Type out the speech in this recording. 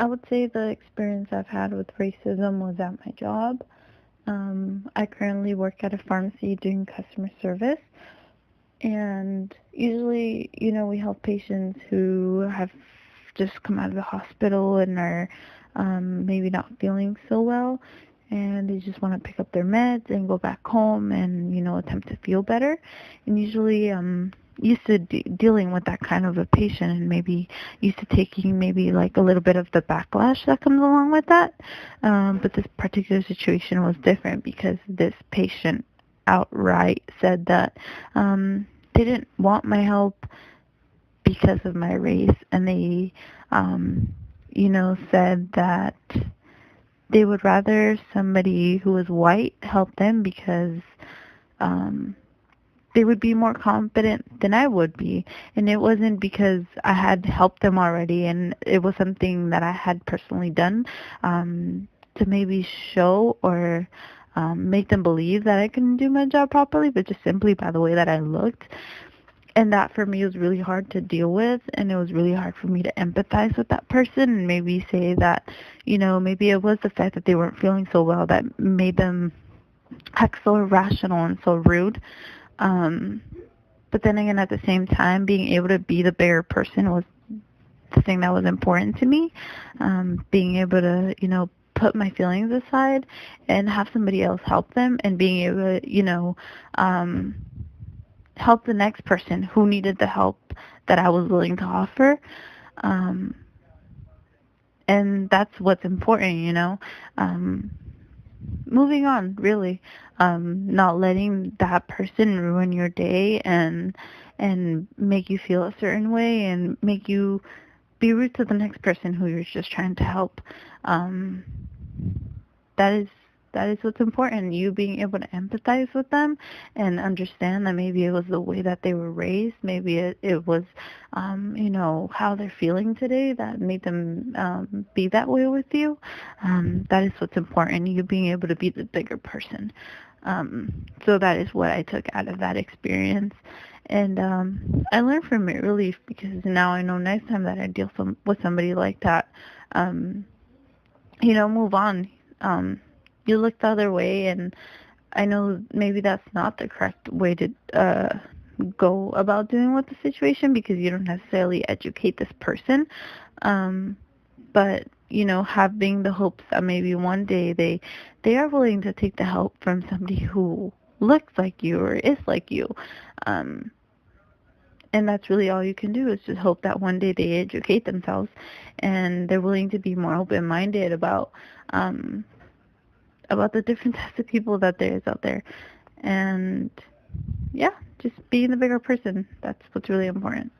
I would say the experience I've had with racism was at my job. I currently work at a pharmacy doing customer service, and usually, we help patients who have just come out of the hospital and are maybe not feeling so well, and they just want to pick up their meds and go back home and, attempt to feel better. And usually, used to dealing with that kind of a patient and maybe used to taking maybe like a little bit of the backlash that comes along with that. But this particular situation was different because this patient outright said that they didn't want my help because of my race, and they, said that they would rather somebody who was white help them because um, they would be more confident than I would be. And it wasn't because I had helped them already, and it was something that I had personally done to maybe show or make them believe that I can do my job properly, but just simply by the way that I looked. And that for me was really hard to deal with, and it was really hard for me to empathize with that person and maybe say that, maybe it was the fact that they weren't feeling so well that made them act so irrational and so rude. Um, but then again, at the same time, being able to be the bigger person was the thing that was important to me. Being able to, put my feelings aside and have somebody else help them, and being able to, help the next person who needed the help that I was willing to offer. Um, and that's what's important, moving on, really. Not letting that person ruin your day and make you feel a certain way and make you be rude to the next person who you're just trying to help. Um, that is that is what's important. You being able to empathize with them and understand that maybe it was the way that they were raised, maybe it was how they're feeling today that made them be that way with you. That is what's important. You being able to be the bigger person. So that is what I took out of that experience. And I learned from it really, because now I know next time that I deal with somebody like that, um, move on. You look the other way, and I know maybe that's not the correct way to go about dealing with the situation, because you don't necessarily educate this person. But having the hopes that maybe one day they are willing to take the help from somebody who looks like you or is like you. Um, and that's really all you can do, is just hope that one day they educate themselves and they're willing to be more open-minded um, about the different types of people that there is out there. And yeah, just being the bigger person. That's what's really important.